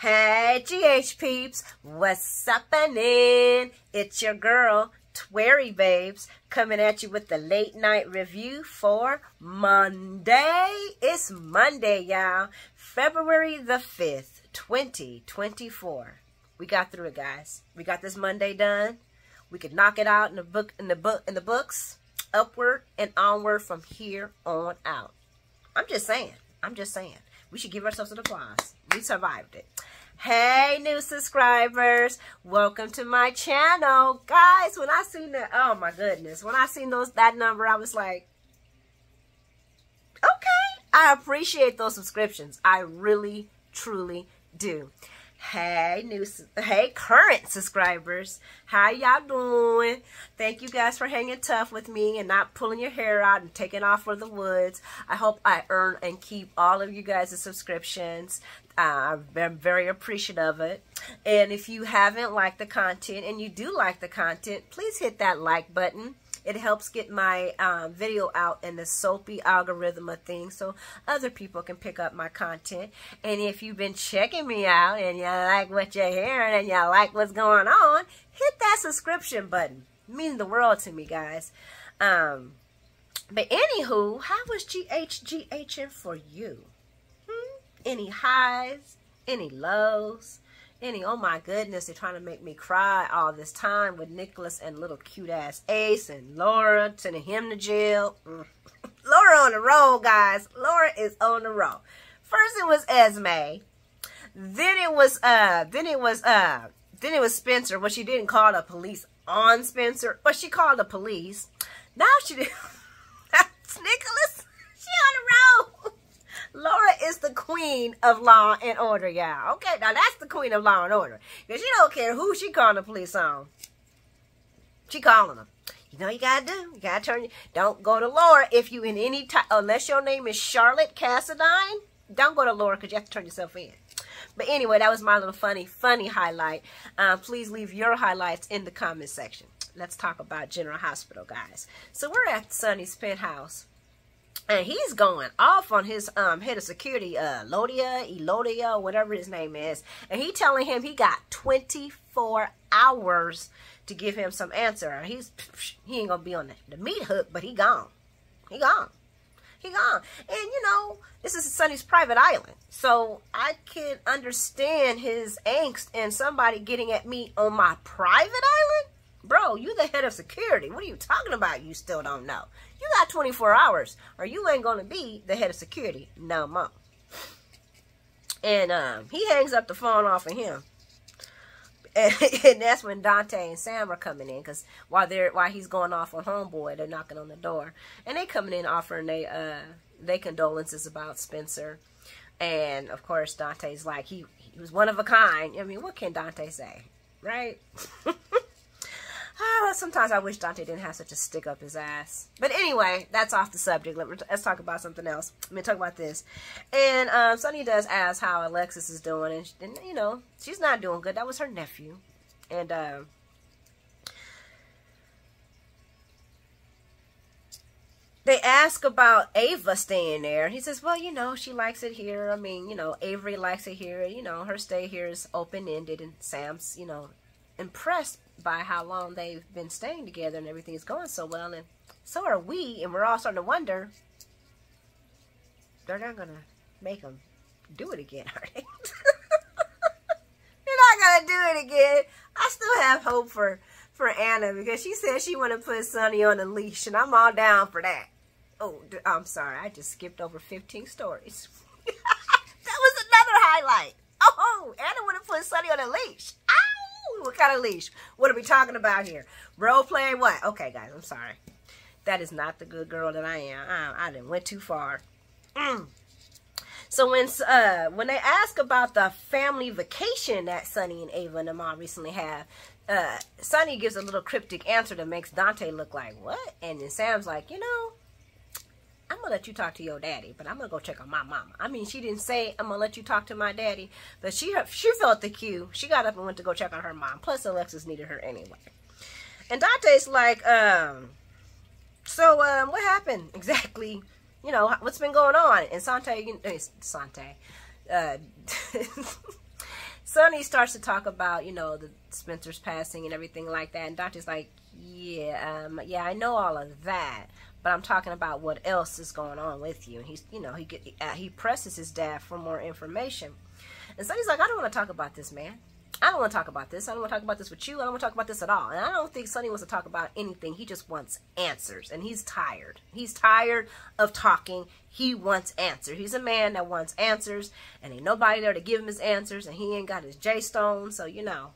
Hey, GH peeps, what's happening? It's your girl, Twerry Babes, coming at you with the late night review for Monday. It's Monday, y'all. February the 5th, 2024. We got through it, guys. We got this Monday done. We could knock it out in the books, upward and onward from here on out. I'm just saying. We should give ourselves an applause. We survived it. Hey, new subscribers. Welcome to my channel. Guys, when I seen that, oh my goodness. When I seen that number, I was like, okay. I appreciate those subscriptions. I really, truly do. Hey, current subscribers. How y'all doing? Thank you guys for hanging tough with me and not pulling your hair out and taking off for the woods. I hope I earn and keep all of you guys' subscriptions. I'm very appreciative of it. And if you haven't liked the content and you do like the content, please hit that like button. It helps get my video out in the soapy algorithm of things so other people can pick up my content. And if you've been checking me out and you like what you're hearing and you like what's going on, hit that subscription button. It means the world to me, guys. But anywho, how was GHing for you? Any highs? Any lows? Oh my goodness, they're trying to make me cry all this time with Nicholas and little cute ass Ace and Laura sending him to jail. Laura on the roll, guys. Laura is on the roll. First it was Esme. Then it was Spencer. Well, she didn't call the police on Spencer, but she called the police. Now she did. It's Nicholas. She on the roll. Laura is the queen of law and order, y'all. Okay, now that's the queen of law and order. Because she don't care who she calling the police on. She calling them. You know what you gotta do? You gotta turn. Don't go to Laura if you in any type, unless your name is Charlotte Cassadine. Don't go to Laura because you have to turn yourself in. But anyway, that was my little funny highlight. Please leave your highlights in the comment section. Let's talk about General Hospital, guys. So we're at Sonny's penthouse. And he's going off on his head of security, Elodia, whatever his name is. And he telling him he got 24 hours to give him some answer. He ain't going to be on the meat hook, but he gone. He gone. And, you know, this is Sonny's private island. So I can understand his angst and somebody getting at me on my private island. Bro, you the head of security. What are you talking about? You still don't know. You got 24 hours or you ain't going to be the head of security no more. And he hangs up the phone off of him. And that's when Dante and Sam are coming in. Because while he's going off on homeboy, they're knocking on the door. And they coming in offering they condolences about Spencer. And, of course, Dante's like, he was one of a kind. I mean, what can Dante say? Right? Sometimes I wish Dante didn't have such a stick up his ass. But anyway, that's off the subject. Let's talk about something else. Talk about this. And Sonny does ask how Alexis is doing. And, you know, she's not doing good. That was her nephew. And they ask about Ava staying there. He says, well, you know, she likes it here. I mean, you know, Avery likes it here. You know, her stay here is open-ended. And Sam's, you know, impressed by how long they've been staying together and everything's going so well, and so are we, and we're all starting to wonder, they're not gonna make them do it again, are they? They're not gonna do it again. I still have hope for Anna, because she said she want to put Sonny on a leash, and I'm all down for that. Oh, I'm sorry, I just skipped over 15 stories. That was another highlight. Oh, Anna want to put Sonny on a leash. What kind of leash? What are we talking about here? Role playing what? Okay, guys, I'm sorry. That is not the good girl that I am. I done went too far. So when they ask about the family vacation that Sonny and Ava and Amon recently have, Sonny gives a little cryptic answer that makes Dante look like, what? And then Sam's like, you know, I'm going to let you talk to your daddy, but I'm going to go check on my mama. I mean, she didn't say, I'm going to let you talk to my daddy, but she felt the cue. She got up and went to go check on her mom. Plus, Alexis needed her anyway. And Dante's like, so what happened exactly? You know, what's been going on? And Sonny starts to talk about, you know, the Spencer's passing and everything like that. And Dante's like, yeah, I know all of that, but I'm talking about what else is going on with you. And he's, you know, he presses his dad for more information. And Sonny's like, I don't want to talk about this, man. I don't want to talk about this. I don't want to talk about this with you. I don't want to talk about this at all. And I don't think Sonny wants to talk about anything. He just wants answers. And he's tired. He's tired of talking. He wants answers. He's a man that wants answers. And ain't nobody there to give him his answers. And he ain't got his J-Stone. So, you know.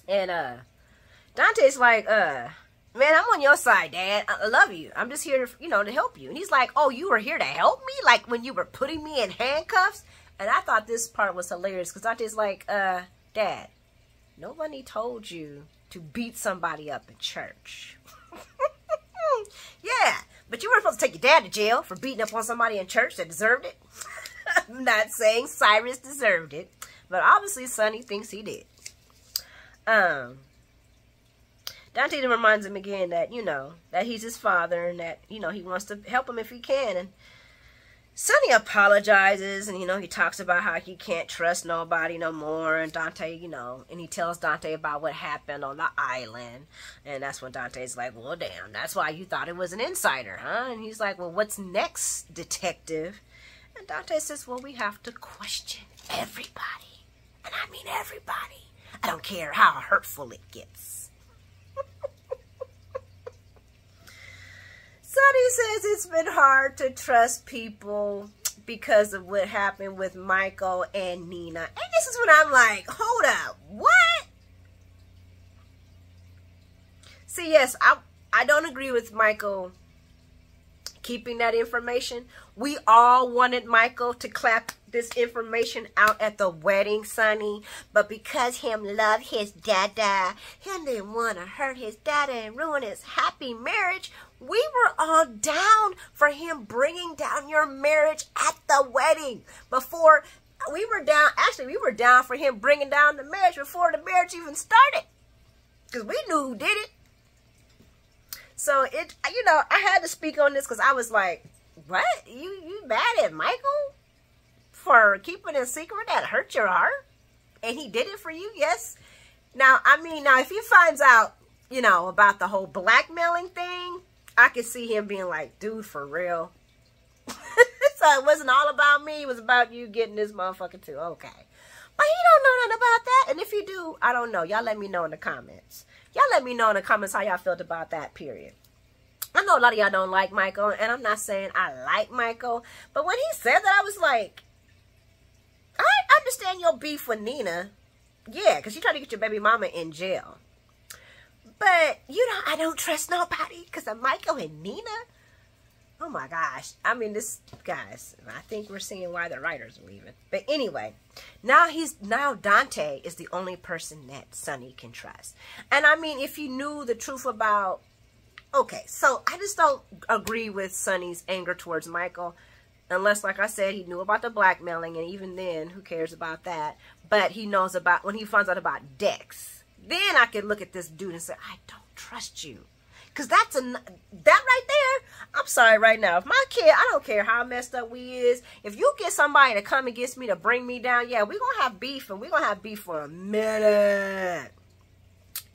And Dante's like, man, I'm on your side, Dad. I love you. I'm just here, you know, to help you. And he's like, oh, you were here to help me? Like when you were putting me in handcuffs? And I thought this part was hilarious because Dante's like, Dad, nobody told you to beat somebody up in church. Yeah, but you weren't supposed to take your dad to jail for beating up on somebody in church that deserved it. I'm not saying Cyrus deserved it, but obviously Sonny thinks he did. Dante then reminds him again that, you know, that he's his father and that, you know, he wants to help him if he can. And Sonny apologizes, and, you know, he talks about how he can't trust nobody no more, and Dante, you know, and he tells Dante about what happened on the island, and that's when Dante's like, well, damn, that's why you thought it was an insider, huh? And he's like, well, what's next, detective? And Dante says, well, we have to question everybody, and I mean everybody. I don't care how hurtful it gets. Sonny says it's been hard to trust people because of what happened with Michael and Nina. And this is when I'm like, hold up, what? See, yes, I don't agree with Michael keeping that information. We all wanted Michael to clap this information out at the wedding, Sonny. But because him loved his dada, him didn't want to hurt his dada and ruin his happy marriage. We were all down for him bringing down your marriage at the wedding. Before we were down, actually we were down for him bringing down the marriage before the marriage even started. Because we knew who did it. So it, you know, I had to speak on this because I was like, what? You mad at Michael for keeping a secret that hurt your heart? And he did it for you? Yes. Now, I mean, now if he finds out, you know, about the whole blackmailing thing, I could see him being like, dude, for real. So it wasn't all about me. It was about you getting this motherfucker too. Okay. But he don't know nothing about that. And if you do, I don't know. Y'all let me know in the comments. Y'all let me know in the comments how y'all felt about that, period. I know a lot of y'all don't like Michael, and I'm not saying I like Michael, but when he said that, I was like, I understand your beef with Nina. Yeah, because you tried to get your baby mama in jail. But, you know, I don't trust nobody because of Michael and Nina. Oh, my gosh. I mean, this, guys, I think we're seeing why the writers are leaving. But anyway, now Dante is the only person that Sonny can trust. And, I mean, if you knew the truth about, okay, so I just don't agree with Sonny's anger towards Michael. Unless, like I said, he knew about the blackmailing. And even then, who cares about that? But he knows about, when he finds out about Dex, then I could look at this dude and say, I don't trust you. Because that right there, I'm sorry right now. If my kid, I don't care how messed up we is. If you get somebody to come against me to bring me down, yeah, we're going to have beef. And we're going to have beef for a minute.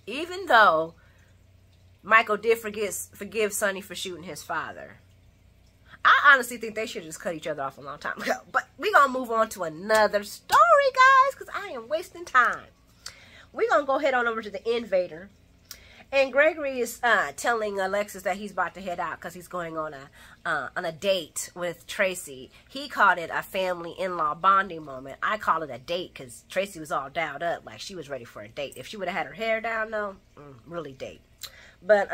Even though Michael did forgive Sonny for shooting his father. I honestly think they should have just cut each other off a long time ago. But we're going to move on to another story, guys. Because I am wasting time. We're going to go head on over to the Invader. And Gregory is telling Alexis that he's about to head out because he's going on a date with Tracy. He called it a family in-law bonding moment. I call it a date because Tracy was all down up like she was ready for a date. If she would have had her hair down, though, really date. But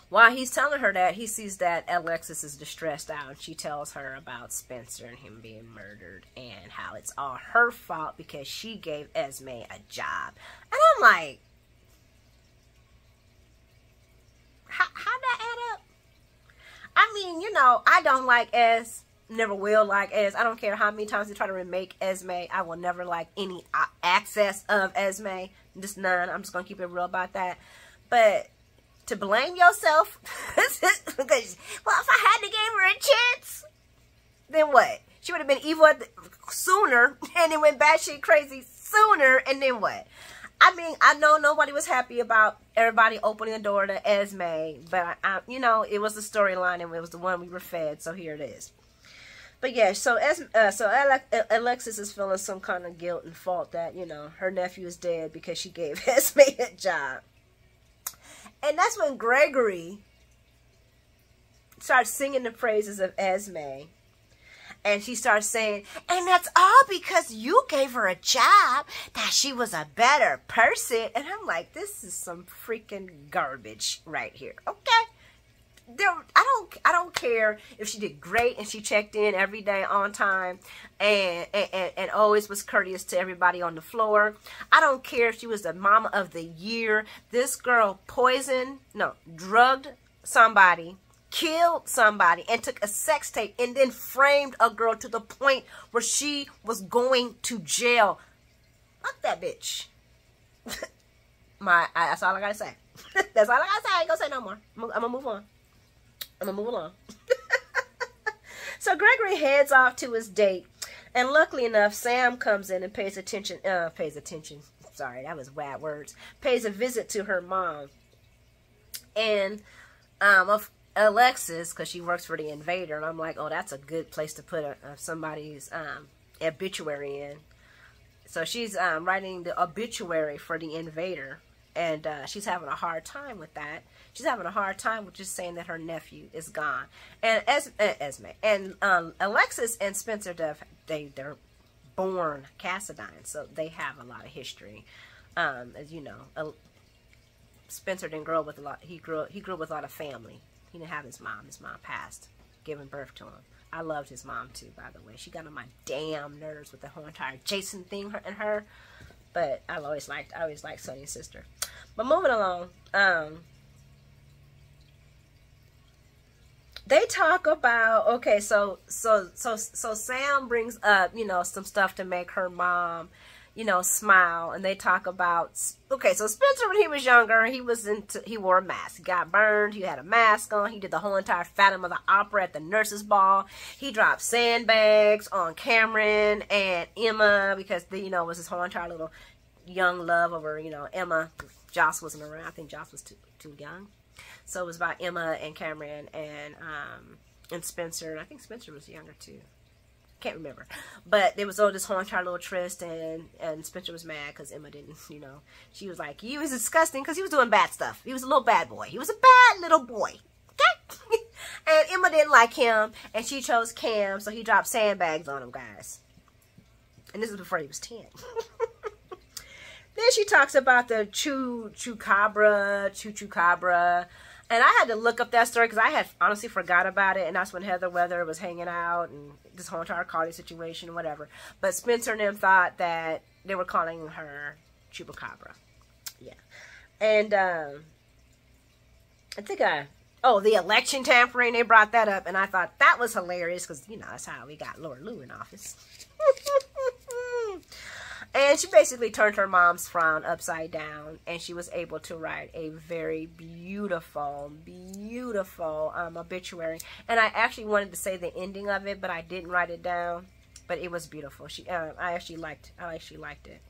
while he's telling her that, he sees that Alexis is distressed out. And she tells her about Spencer and him being murdered and how it's all her fault because she gave Esme a job. And I'm like, how'd that add up? I mean, you know, I don't like Es. Never will like Es. I don't care how many times they try to remake Esme. I will never like any access of Esme. Just none. I'm just going to keep it real about that. But to blame yourself, because, well, if I had to give her a chance, then what? She would have been evil sooner, and then went batshit crazy sooner, and then what? I mean, I know nobody was happy about everybody opening the door to Esme, but you know, it was the storyline, and it was the one we were fed, so here it is. But yeah, so Alexis is feeling some kind of guilt and fault that, you know, her nephew is dead because she gave Esme a job. And that's when Gregory starts singing the praises of Esme. And she starts saying, and that's all because you gave her a job, that she was a better person. And I'm like, this is some freaking garbage right here. Okay. I don't care if she did great and she checked in every day on time and always was courteous to everybody on the floor. I don't care if she was the mama of the year. This girl drugged somebody, killed somebody, and took a sex tape and then framed a girl to the point where she was going to jail. Fuck that bitch. That's all I gotta say. That's all I gotta say. I ain't gonna say no more. I'm gonna move on. I'm gonna move along. So Gregory heads off to his date, and luckily enough, Sam comes in and pays attention. Sorry, that was bad words. Pays a visit to her mom, and of Alexis, because she works for the Invader, and I'm like, oh, that's a good place to put somebody's obituary in. So she's writing the obituary for the Invader, and she's having a hard time with that. She's having a hard time with just saying that her nephew is gone. And Esme and Alexis and Spencer Duff, they're born Cassadine, so they have a lot of history. As you know, Spencer didn't grow up with a lot. He grew with a lot of family. He didn't have his mom. His mom passed, giving birth to him. I loved his mom too, by the way. She got on my damn nerves with the whole entire Jason thing and her. But I always liked Sonny's sister. But moving along, they talk about, okay, so Sam brings up, you know, some stuff to make her mom, you know, smile, and they talk about, okay, so Spencer, when he was younger, he wore a mask. He got burned, he had a mask on, he did the whole entire Phantom of the Opera at the nurses' ball. He dropped sandbags on Cameron and Emma, because, you know, it was his whole entire little young love over, you know, Emma. Joss wasn't around. I think Joss was too young. So it was about Emma and Cameron and Spencer. And I think Spencer was younger too. Can't remember. But there was this whole entire little tryst, and Spencer was mad because Emma didn't, you know. She was like, he was disgusting because he was doing bad stuff. He was a little bad boy. He was a bad little boy. Okay? And Emma didn't like him, and she chose Cam, so he dropped sandbags on him, guys. And this is before he was 10. Then she talks about the Chupacabra. And I had to look up that story because I had honestly forgot about it. And that's when Heather Weather was hanging out and this whole entire Carly situation and whatever. But Spencer and them thought that they were calling her Chupacabra. Yeah. And I think the election tampering, they brought that up. And I thought that was hilarious because, you know, that's how we got Laura Lou in office. And she basically turned her mom's frown upside down, and she was able to write a very beautiful, beautiful obituary. And I actually wanted to say the ending of it, but I didn't write it down. But it was beautiful. I actually liked it.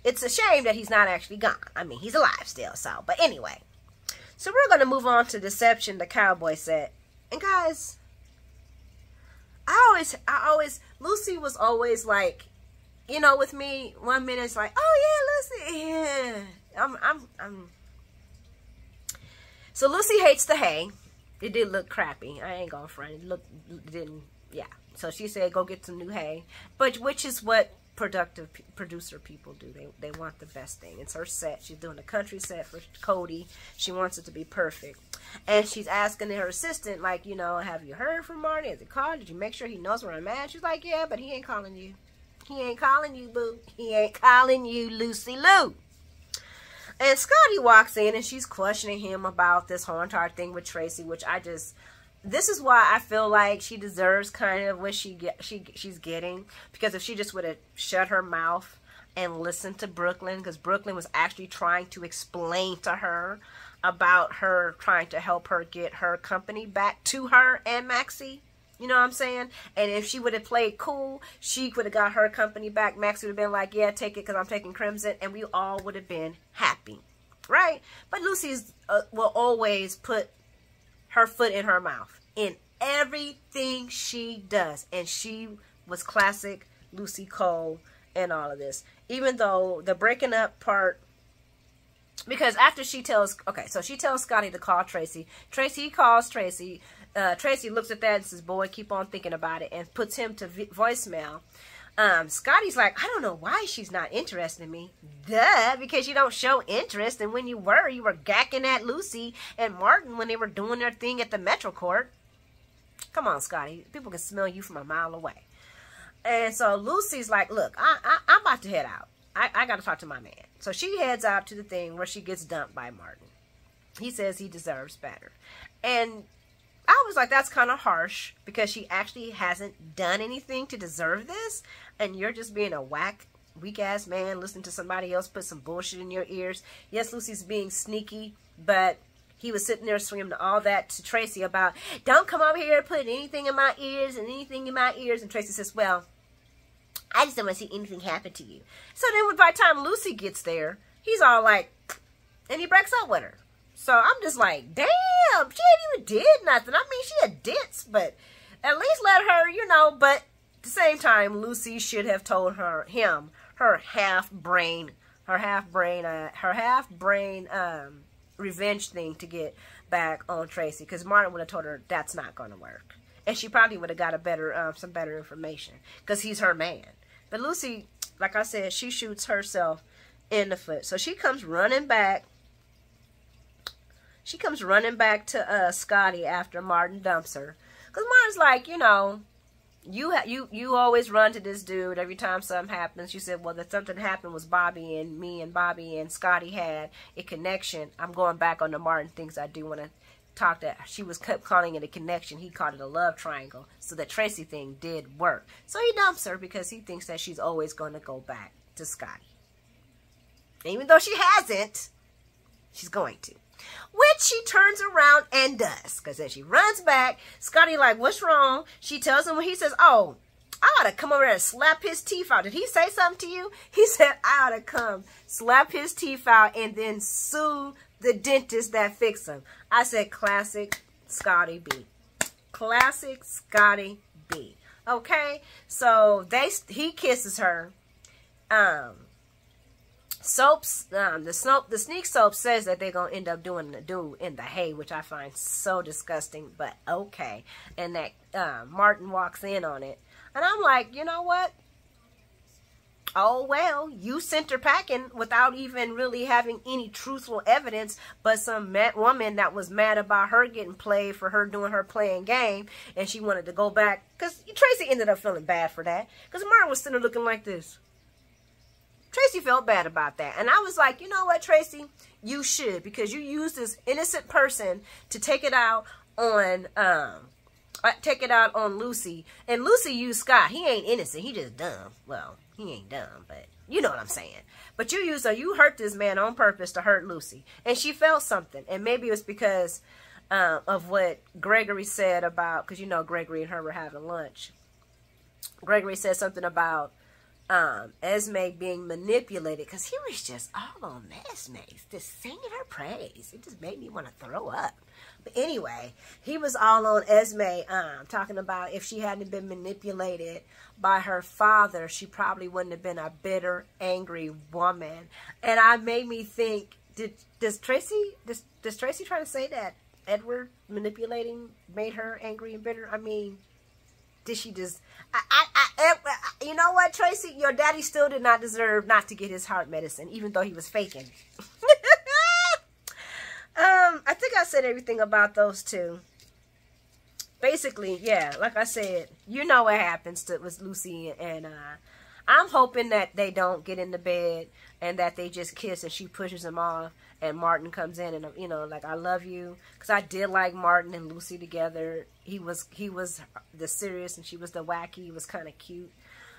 It's a shame that he's not actually gone. I mean, he's alive still. So, but anyway, so we're gonna move on to Deception, the cowboy set. And guys, I always Lucy was always like, you know, with me, 1 minute it's like, oh yeah, Lucy, yeah. So Lucy hates the hay. It did look crappy. I ain't gonna front. Yeah. So she said, go get some new hay. But which is what producer people do. They want the best thing. It's her set. She's doing a country set for Cody. She wants it to be perfect. And she's asking her assistant, like, you know, have you heard from Marty? Has he called? Did you make sure he knows where I'm at? She's like, yeah, but he ain't calling you. He ain't calling you, boo. He ain't calling you, Lucy Lou. And Scotty walks in and she's questioning him about this whole entire thing with Tracy, which this is why I feel like she deserves kind of what she's getting. Because if she just would have shut her mouth and listened to Brooklyn, because Brooklyn was actually trying to explain to her about her trying to help her get her company back to her and Maxie. You know what I'm saying? And if she would have played cool, she would have got her company back. Max would have been like, yeah, take it because I'm taking Crimson. And we all would have been happy. Right? But Lucy's will always put her foot in her mouth in everything she does. And she was classic Lucy Cole and all of this. Even though the breaking up part, because after she tells, okay, so she tells Scotty to call Tracy. Tracy calls Tracy. Tracy looks at that and says, boy, keep on thinking about it, and puts him to voicemail. Scotty's like, I don't know why she's not interested in me. Duh, because you don't show interest. And when you were gacking at Lucy and Martin when they were doing their thing at the Metro Court. Come on, Scotty. People can smell you from a mile away. And so Lucy's like, look, I'm about to head out. I got to talk to my man. So she heads out to the thing where she gets dumped by Martin. He says he deserves better. And I was like, that's kind of harsh because she actually hasn't done anything to deserve this. And you're just being a weak-ass man listening to somebody else put some bullshit in your ears. Yes, Lucy's being sneaky, but he was sitting there swinging all that to Tracy about, don't come over here putting anything in my ears and anything in my ears. And Tracy says, well, I just don't want to see anything happen to you. So then by the time Lucy gets there, he's all like, and he breaks up with her. So I'm just like, damn, she ain't even did nothing. I mean, she a ditz, but at least let her, you know, but at the same time, Lucy should have told him, her half-brain revenge thing to get back on Tracy. Because Martin would have told her that's not going to work. And she probably would have got a better, some better information. Because he's her man. But Lucy, like I said, she shoots herself in the foot. So she comes running back. She comes running back to Scotty after Martin dumps her. Because Martin's like, you know, you always run to this dude every time something happens. You said, well, that something happened was Bobby and me and Bobby and Scotty had a connection. I'm going back on the Martin things. I do want to talk that. She kept calling it a connection. He called it a love triangle. So the Tracy thing did work. So he dumps her because he thinks that she's always going to go back to Scotty. Even though she hasn't, she's going to. Which she turns around and does. Because then she runs back. Scotty like, what's wrong? She tells him, he says, oh, I ought to come over there and slap his teeth out. Did he say something to you? He said, I ought to come slap his teeth out and then sue the dentist that fixed him. I said, classic Scotty B. Classic Scotty B. Okay? So he kisses her. The sneak soap says that they're gonna end up doing the do in the hay, which I find so disgusting, but okay. And that Martin walks in on it, and I'm like, you know what? Oh well, you sent her packing without even really having any truthful evidence, but some woman that was mad about her getting played for her doing her playing game, and she wanted to go back because Tracy ended up feeling bad for that because Martin was sitting there looking like this. Tracy felt bad about that. And I was like, you know what, Tracy? You should, because you used this innocent person to take it out on Lucy. And Lucy used Scott. He ain't innocent. He just dumb. Well, he ain't dumb, but you know what I'm saying. But you hurt this man on purpose to hurt Lucy. And she felt something. And maybe it was because of what Gregory said about, because you know Gregory and her were having lunch. Gregory said something about Esme being manipulated, because he was just all on Esme, just singing her praise. It just made me want to throw up. But anyway, he was all on Esme, talking about if she hadn't been manipulated by her father, she probably wouldn't have been a bitter, angry woman. And I made me think, does Tracy try to say that Edward manipulating made her angry and bitter? I mean, did she just... you know what, Tracy? Your daddy still did not deserve not to get his heart medicine, even though he was faking. I think I said everything about those two. Basically, yeah, like I said, you know what happens with Lucy and I'm hoping that they don't get into bed and that they just kiss and she pushes him off and Martin comes in and, you know, like, I love you. Because I did like Martin and Lucy together. He was the serious and she was the wacky. He was kind of cute.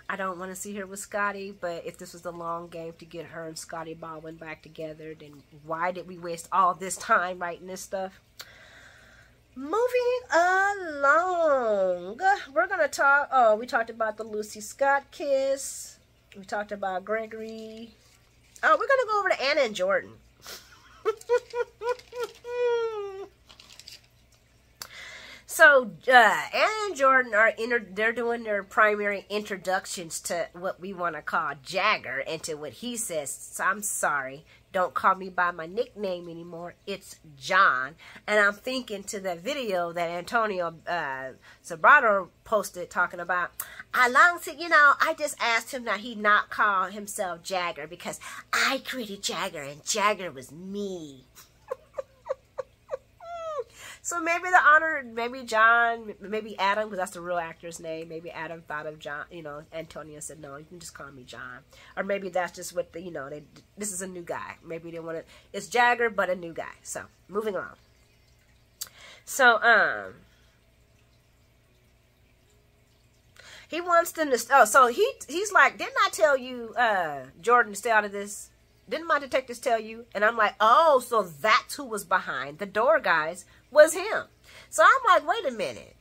I don't want to see her with Scotty, but if this was the long game to get her and Scotty Baldwin back together, then why did we waste all this time writing this stuff? Moving along, we're going to talk, oh, we talked about the Lucy Scott kiss. We talked about Gregory. Oh, we're going to go over to Anna and Jordan. So, Anna and Jordan are they're doing their primary introductions to what we want to call Jagger and to what he says. So I'm sorry, don't call me by my nickname anymore. It's John. And I'm thinking to the video that Antonio Sabrato posted talking about, I just asked him that he not call himself Jagger because I created Jagger and Jagger was me. So maybe the honor, maybe John, maybe Adam, because that's the real actor's name. Maybe Adam thought of John, Antonio said, no, you can just call me John. Or maybe that's just what this is a new guy. Maybe they want to, it's Jagger, but a new guy. So, moving on. So, he wants them to, so he's like, didn't I tell you, Jordan, to stay out of this? Didn't my detectives tell you? And I'm like, oh, so that's who was behind the door, guys, was him. So I'm like, wait a minute.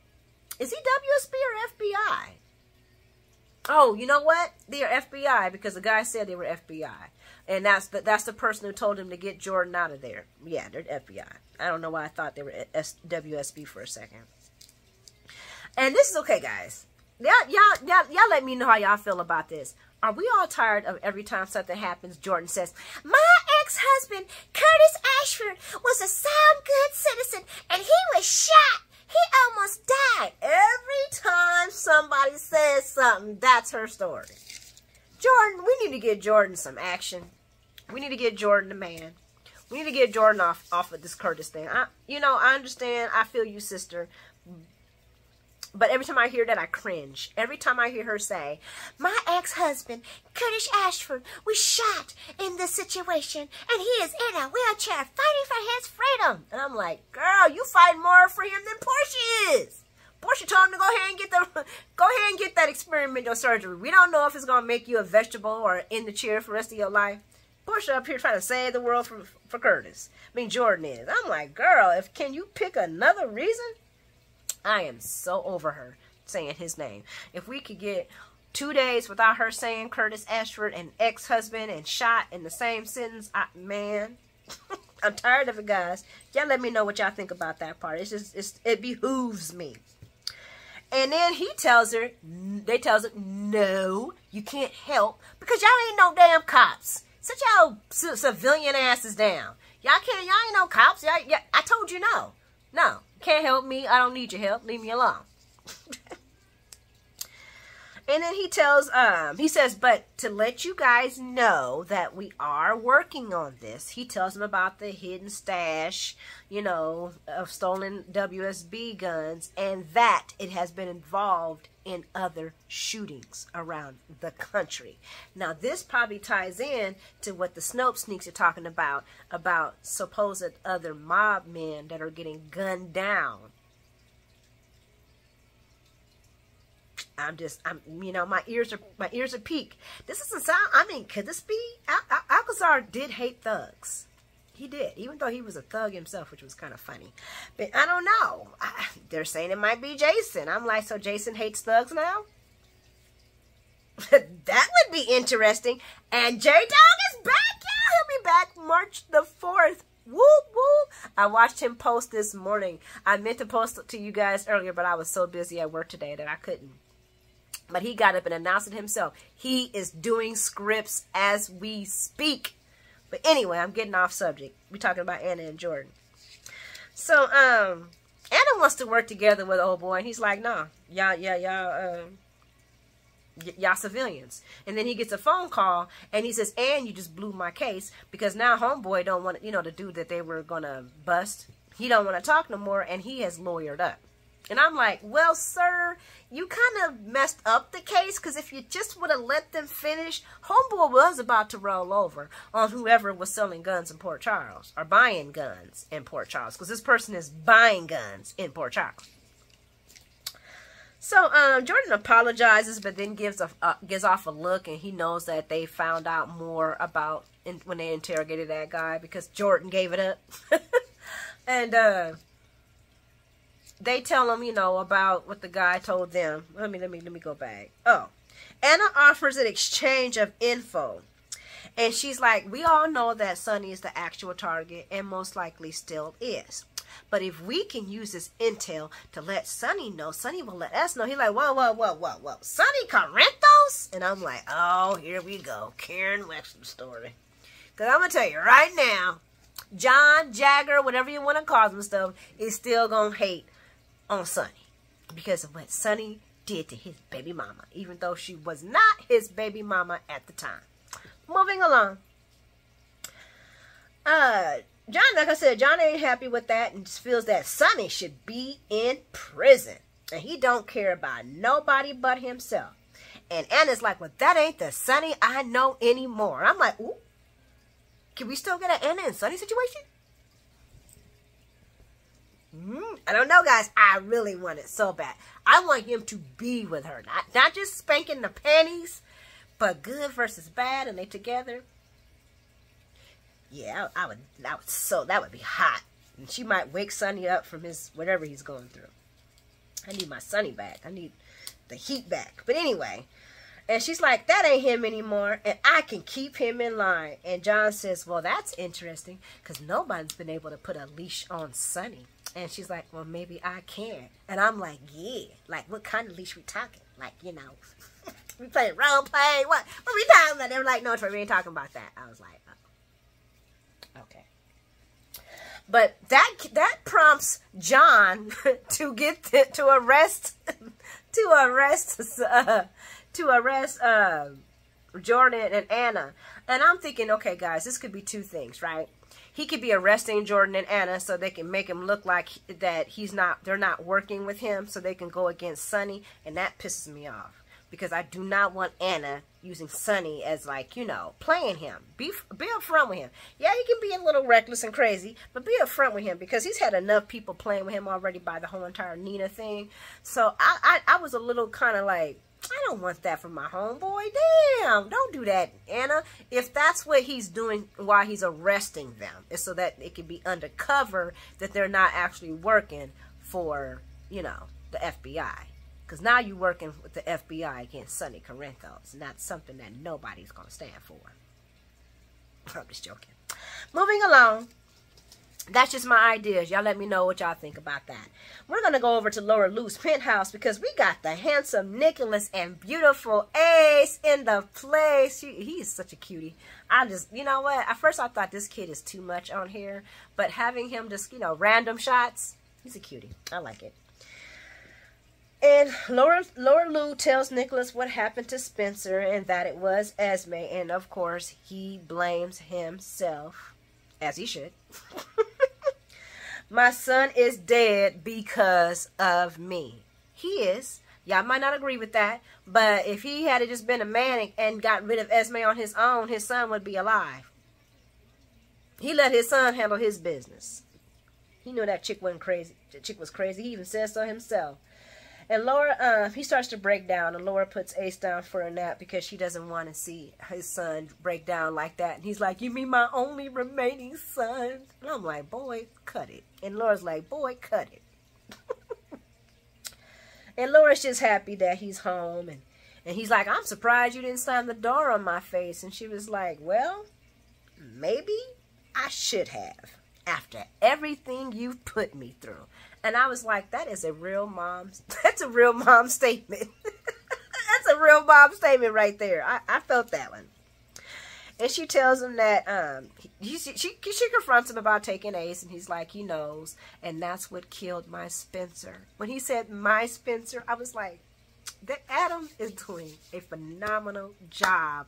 Is he WSB or FBI? Oh, you know what? They are FBI because the guy said they were FBI. And that's the person who told him to get Jordan out of there. Yeah, they're FBI. I don't know why I thought they were WSB for a second. And this is okay, guys. Y'all let me know how y'all feel about this. Are we all tired of every time something happens, Jordan says, my ex-husband, Curtis Ashford, was a sound, good citizen, and he was shot. He almost died. Every time somebody says something, that's her story. Jordan, we need to get Jordan some action. We need to get Jordan the man. We need to get Jordan off of this Curtis thing. I understand. I feel you, sister. But every time I hear that, I cringe. Every time I hear her say, my ex-husband, Curtis Ashford, was shot in this situation, and he is in a wheelchair fighting for his freedom. And I'm like, girl, you fight more for him than Portia is. Portia told him to go ahead and get that experimental surgery. We don't know if it's going to make you a vegetable or in the chair for the rest of your life. Portia up here trying to save the world for Curtis. Jordan is. I'm like, girl, can you pick another reason? I am so over her saying his name. If we could get 2 days without her saying Curtis Ashford and ex-husband and shot in the same sentence, man, I'm tired of it, guys. Y'all let me know what y'all think about that part. It behooves me. And then they tells her, no, you can't help because y'all ain't no damn cops. Sit y'all civilian asses down. Y'all ain't no cops. I told you no. No. Can't help me. I don't need your help. Leave me alone. And then he says, but to let you guys know that we are working on this, he tells them about the hidden stash, of stolen WSB guns and that it has been involved in other shootings around the country. Now, this probably ties in to what the Snope Sneaks are talking about supposed other mob men that are getting gunned down. My ears are peaked. This doesn't sound, could this be? Alcazar did hate thugs. He did, even though he was a thug himself, which was kind of funny. But I don't know. They're saying it might be Jason. I'm like, so Jason hates thugs now? That would be interesting. And J-Dog is back, yeah. He'll be back March the 4th. Whoop, whoop. I watched him post this morning. I meant to post it to you guys earlier, but I was so busy at work today that I couldn't. But he got up and announced it himself. He is doing scripts as we speak. But anyway, I'm getting off subject. We're talking about Anna and Jordan. So, Anna wants to work together with old boy, and he's like, no, y'all civilians. And then he gets a phone call, and he says, and you just blew my case, because now homeboy don't want, the dude that they were going to bust, he don't want to talk no more, and he has lawyered up. And I'm like, well, sir, you kind of messed up the case, because if you just would have let them finish, homeboy was about to roll over on whoever was selling guns in Port Charles, or buying guns in Port Charles, because this person is buying guns in Port Charles. So Jordan apologizes, but then gives off a look, and he knows that they found out more about when they interrogated that guy, because Jordan gave it up. And they tell him, you know, about what the guy told them. Let me go back. Oh, Anna offers an exchange of info. And she's like, we all know that Sonny is the actual target and most likely still is. But if we can use this intel to let Sonny know, Sonny will let us know. He's like, whoa. Sonny Corinthos? And I'm like, oh, here we go. Karen Wexler story. Because I'm going to tell you right now, John, Jagger, whatever you want to call them stuff, is still going to hate on Sonny. Because of what Sonny did to his baby mama. Even though she was not his baby mama at the time. Moving along. John, like I said, John ain't happy with that and just feels that Sonny should be in prison. And he don't care about nobody but himself. And Anna's like, well, that ain't the Sonny I know anymore. I'm like, ooh. Can we still get an Anna and Sonny situation? I don't know, guys. I really want it so bad. I want him to be with her. Not just spanking the panties, but good versus bad, and they together. Yeah, I would. That would be hot. And she might wake Sonny up from his whatever he's going through. I need my Sonny back. I need the heat back. But anyway, and she's like, that ain't him anymore, and I can keep him in line. And John says, well, that's interesting, because nobody's been able to put a leash on Sonny. And she's like, well, maybe I can. And I'm like, yeah. Like, what kind of leash we talking? Like, you know, we playing role play. What we talking about? They were like, no, Troy, we ain't talking about that. I was like, oh, okay. But that prompts John to arrest Jordan and Anna. And I'm thinking, okay, guys, this could be two things, right? He could be arresting Jordan and Anna so they can make him look like that they're not working with him, so they can go against Sonny, and that pisses me off. Because I do not want Anna using Sonny as, like, you know, playing him. Be upfront with him. Yeah, he can be a little reckless and crazy, but be upfront with him because he's had enough people playing with him already by the whole entire Nina thing. So I was a little kind of like, I don't want that for my homeboy. Damn, don't do that, Anna. If that's what he's doing while he's arresting them, is so that it can be undercover that they're not actually working for, you know, the FBI. Because now you're working with the FBI against Sonny Corinthos. And that's something that nobody's going to stand for. I'm just joking. Moving along. That's just my ideas. Y'all let me know what y'all think about that. We're going to go over to Laura Lou's penthouse because we got the handsome Nicholas and beautiful Ace in the place. He is such a cutie. You know what? At first I thought this kid is too much on here. But having him just, you know, random shots, he's a cutie. I like it. And Laura Lou tells Nicholas what happened to Spencer and that it was Esme. And, of course, he blames himself, as he should. My son is dead because of me. He is. Y'all might not agree with that. But if he had just been a man and got rid of Esme on his own, his son would be alive. He let his son handle his business. He knew that chick wasn't crazy. The chick was crazy. He even said so himself. And Laura, he starts to break down, and Laura puts Ace down for a nap because she doesn't want to see his son break down like that. And he's like, you mean my only remaining son? And I'm like, boy, cut it. And Laura's like, boy, cut it. And Laura's just happy that he's home. And he's like, I'm surprised you didn't slam the door on my face. And she was like, well, maybe I should have after everything you've put me through. And I was like, that's a real mom statement. That's a real mom statement right there. I felt that one. And she tells him that she confronts him about taking Ace, and he's like, he knows, and that's what killed my Spencer. When he said my Spencer, I was like, that Adam is doing a phenomenal job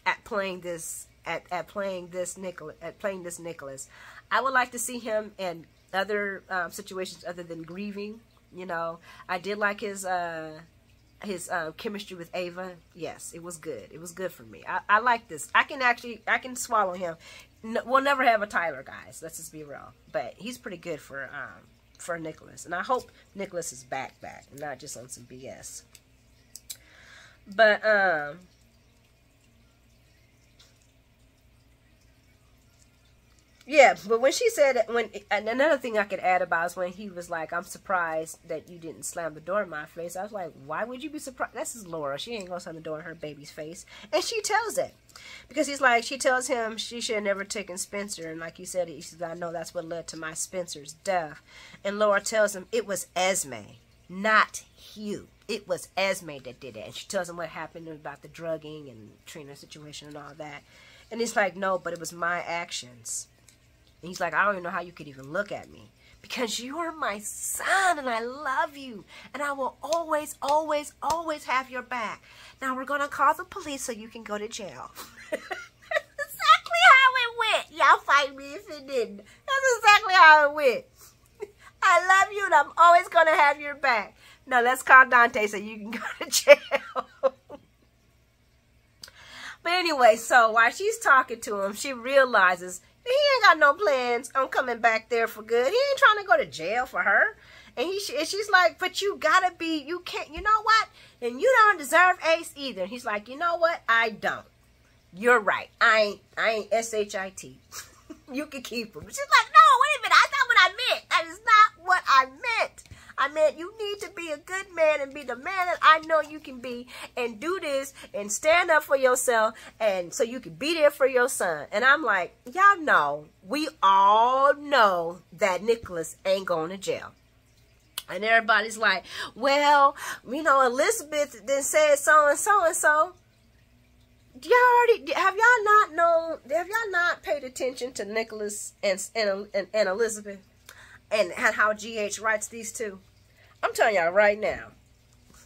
at playing this playing this Nicholas. I would like to see him in other situations other than grieving. You know, I did like his chemistry with Ava. Yes, it was good. It was good for me. I like this. I can swallow him. We'll never have a Tyler, guys. Let's just be real. But he's pretty good for Nicholas, and I hope Nicholas is back, and not just on some BS. But Yeah, but when she said that, and another thing I could add about is when he was like, I'm surprised that you didn't slam the door in my face. I was like, why would you be surprised? This is Laura. She ain't gonna slam the door in her baby's face. And she tells it. Because he's like, she tells him she should have never taken Spencer. And like you said, he says, I know that's what led to my Spencer's death. And Laura tells him it was Esme, not Hugh. It was Esme that did it. And she tells him what happened about the drugging and Trina's situation and all that. And he's like, no, but it was my actions. And he's like, I don't even know how you could even look at me. Because you're my son and I love you. And I will always, always, always have your back. Now we're going to call the police so you can go to jail. That's exactly how it went. Y'all fight me if it didn't. That's exactly how it went. I love you and I'm always going to have your back. Now let's call Dante so you can go to jail. But anyway, so while she's talking to him, she realizes he ain't got no plans on coming back there for good. He ain't trying to go to jail for her. And she's like, but you gotta be, you can't, you know what? And you don't deserve Ace either. And he's like, you know what? I don't. You're right. I ain't S-H-I-T. You can keep him. She's like, no, wait a minute. That's not what I meant. That is not what I meant. I meant you need to be a good man and be the man that I know you can be and do this and stand up for yourself and so you can be there for your son. And I'm like, y'all know, we all know that Nicholas ain't going to jail. And everybody's like, well, you know, Elizabeth then said so and so and so. Have y'all not paid attention to Nicholas and Elizabeth and how GH writes these two? I'm telling y'all right now,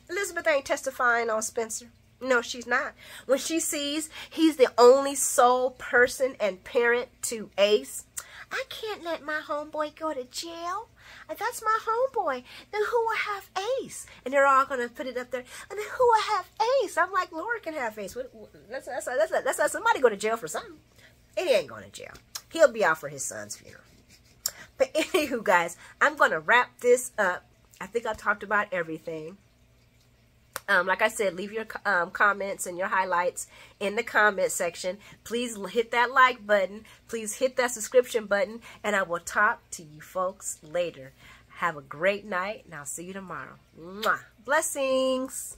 Elizabeth ain't testifying on Spencer. No, she's not. When she sees he's the only sole person and parent to Ace, I can't let my homeboy go to jail. If that's my homeboy, then who will have Ace? And they're all going to put it up there. And then who will have Ace? I'm like, Laura can have Ace. Let's let somebody go to jail for something. And he ain't going to jail. He'll be out for his son's funeral. But anywho, guys, I'm going to wrap this up. I think I talked about everything. Like I said, leave your comments and your highlights in the comment section. Please hit that like button. Please hit that subscription button. And I will talk to you folks later. Have a great night, and I'll see you tomorrow. Mwah. Blessings.